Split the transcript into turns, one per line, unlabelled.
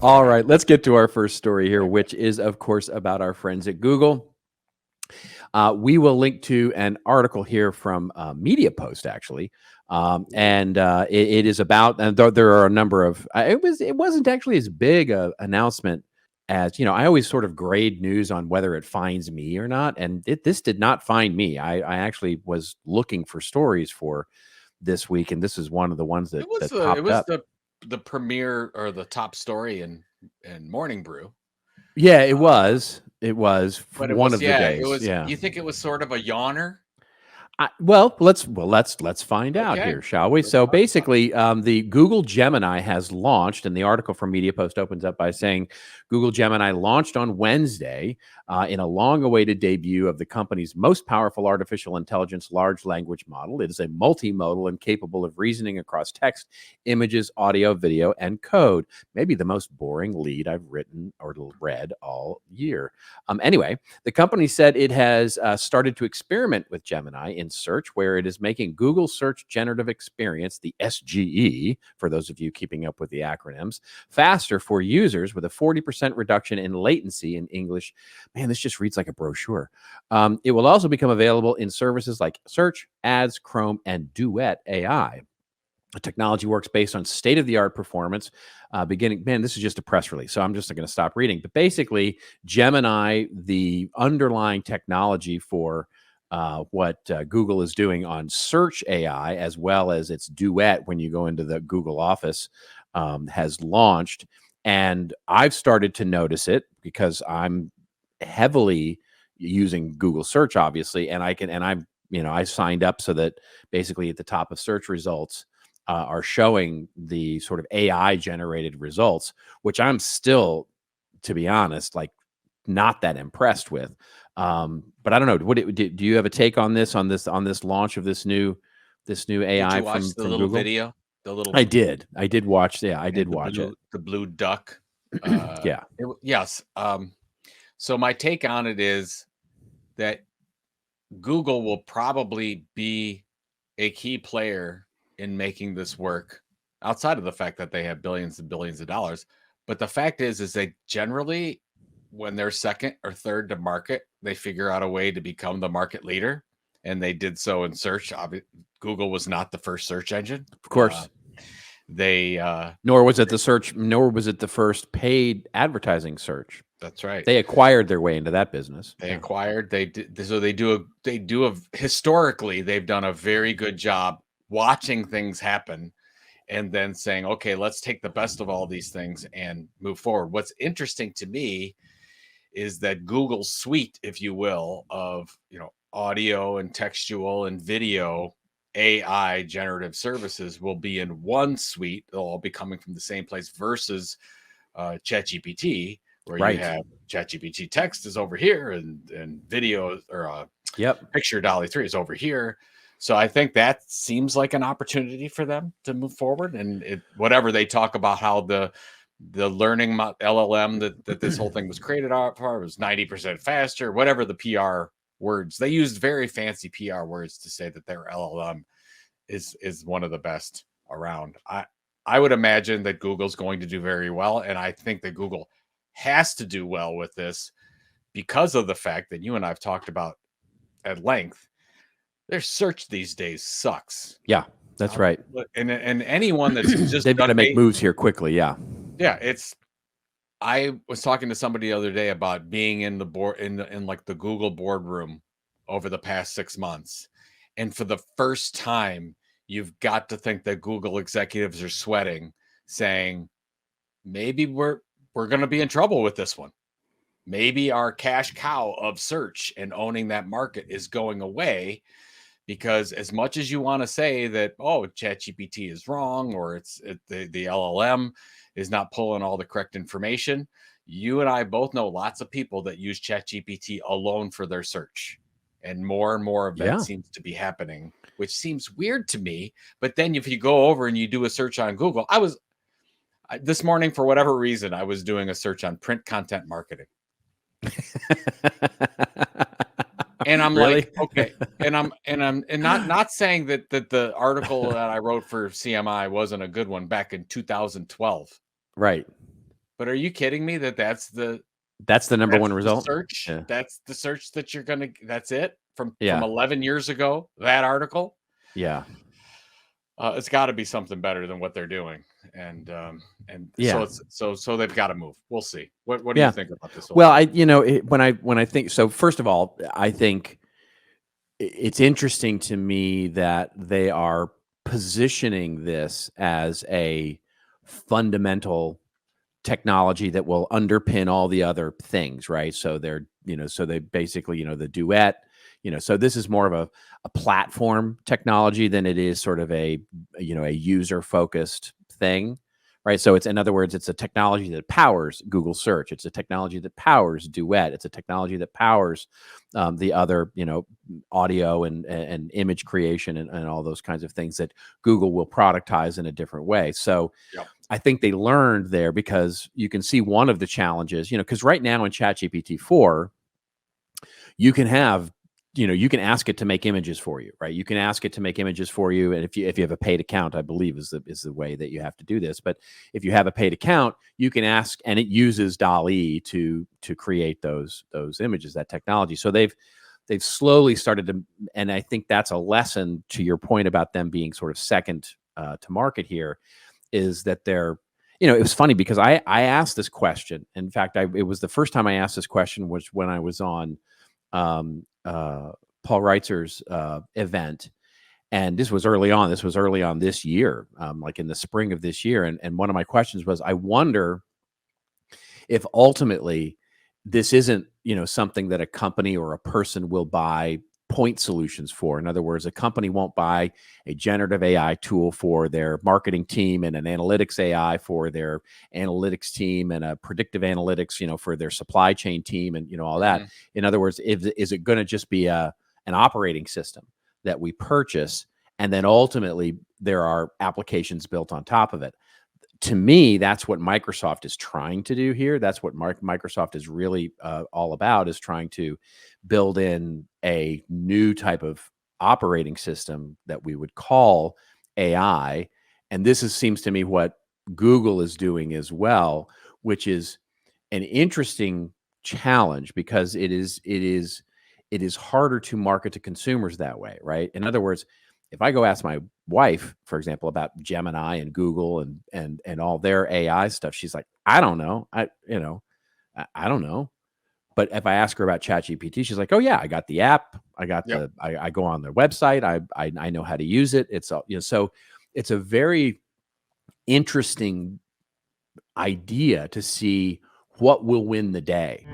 All right, let's get to our first story here, which is, of course, about our friends at Google. We will link to an article here from Media Post, actually, and it is about. And there are a number of. It wasn't actually as big a announcement as I always sort of grade news on whether it finds me or not, and this did not find me. I actually was looking for stories for this week, and this is one of the ones that
It
popped
was
up.
the premiere or the top story in Morning Brew.
Yeah, it was. It was
But it
one
was,
of the
yeah, it
days.
was.
Yeah.
You think it was sort of a yawner?
Let's find out
Okay,
here, shall we?
let's
So
talk about
basically, the Google Gemini has launched, and the article from MediaPost opens up by saying Google Gemini launched on Wednesday in a long-awaited debut of the company's most powerful artificial intelligence large language model. It is a multimodal and capable of reasoning across text, images, audio, video, and code. Maybe the most boring lead I've written or read all year. Anyway, the company said it has started to experiment with Gemini in search, where it is making Google Search Generative Experience, the SGE, for those of you keeping up with the acronyms, faster for users with a 40% reduction in latency in English. Man, this just reads like a brochure. It will also become available in services like Search, Ads, Chrome, and Duet AI. The technology works based on state-of-the-art performance. This is just a press release, so I'm just going to stop reading. But basically, Gemini, the underlying technology for what Google is doing on search AI, as well as its Duet when you go into the Google Office, has launched. And I've started to notice it because I'm heavily using Google search, obviously, and I signed up so that basically at the top of search results are showing the sort of AI generated results, which I'm still, to be honest, like not that impressed with. But I don't know. Do you have a take on this launch of this new
Did
AI
you watch the
from
little
Google?
video? The little
I did. I did watch. Yeah, I did
and
watch it.
the blue duck.
Yeah.
Yes. So my take on it is that Google will probably be a key player in making this work, outside of the fact that they have billions and billions of dollars. But the fact is they generally, when they're second or third to market, they figure out a way to become the market leader. And they did so in search. Google was not the first search engine.
Of course. Nor was it the first paid advertising search.
That's right.
They acquired their way into that business.
Historically, they've done a very good job watching things happen and then saying, okay, let's take the best of all these things and move forward. What's interesting to me is that Google's suite, if you will, of audio and textual and video AI generative services will be in one suite. They'll all be coming from the same place versus ChatGPT, where you have ChatGPT text is over here and video or picture DALL-E 3 is over here. So I think that seems like an opportunity for them to move forward. And whatever they talk about, how the learning LLM that this whole thing was created for was 90% faster, whatever the PR words. They used very fancy PR words to say that their LLM is one of the best around. I would imagine that Google's going to do very well. And I think that Google has to do well with this because of the fact that you and I've talked about at length. Their search these days sucks.
Yeah, that's right.
And anyone that's just
they've got to make moves here quickly. Yeah.
Yeah. I was talking to somebody the other day about being in the board in like the Google boardroom over the past 6 months. And for the first time, you've got to think that Google executives are sweating, saying, maybe we're going to be in trouble with this one. Maybe our cash cow of search and owning that market is going away, because as much as you want to say that, oh, ChatGPT is wrong, or the LLM is not pulling all the correct information, you and I both know lots of people that use ChatGPT alone for their search. And more of that seems to be happening, which seems weird to me. But then if you go over and you do a search on Google, this morning, for whatever reason, I was doing a search on print content marketing. And I'm like, okay. And I'm not saying that the article that I wrote for CMI wasn't a good one back in 2012.
Right.
But are you kidding me that that's the
number one result.
search?
Yeah.
That's the search that you're gonna that's it from
Yeah.
11 years ago, that article?
Yeah.
It's got to be something better than what they're doing, and so
Yeah.
so they've got to move. We'll see. What do you
Yeah.
think about this whole
Well,
thing?
when I think so, first of all, I think it's interesting to me that they are positioning this as a fundamental technology that will underpin all the other things, right? So so they basically, the duet, so this is more of a platform technology than it is sort of a user focused thing, right? So it's, in other words, it's a technology that powers Google search. It's a technology that powers Duet. It's a technology that powers the other, audio and image creation and all those kinds of things that Google will productize in a different way. So
Yep.
I think they learned there, because you can see one of the challenges, because right now in ChatGPT 4, you can have, you can ask it to make images for you, right? You can ask it to make images for you. And if you have a paid account, I believe is the way that you have to do this. But if you have a paid account, you can ask, and it uses DALL-E to create those images, that technology. So they've slowly started to, and I think that's a lesson to your point about them being sort of second to market here, is that they're, it was funny because I asked this question. In fact, it was the first time I asked this question was when I was on Paul Reitzer's event. And this was early on. This was early on this year, like in the spring of this year. And one of my questions was, I wonder if ultimately this isn't, something that a company or a person will buy point solutions for. In other words, a company won't buy a generative AI tool for their marketing team and an analytics AI for their analytics team and a predictive analytics, for their supply chain team and, all that.
Mhm.
In other words, is it going to just be an operating system that we purchase, and then ultimately there are applications built on top of it? To me, that's what Microsoft is trying to do here. That's what Microsoft is really all about, is trying to build in a new type of operating system that we would call AI. And seems to me what Google is doing as well, which is an interesting challenge, because it is harder to market to consumers that way, right? In other words, if I go ask my wife, for example, about Gemini and Google and all their AI stuff, she's like, I don't know. I don't know. But if I ask her about ChatGPT, she's like, oh yeah, I got the app. I got
Yep.
I go on their website. I know how to use it. It's all, so it's a very interesting idea to see what will win the day.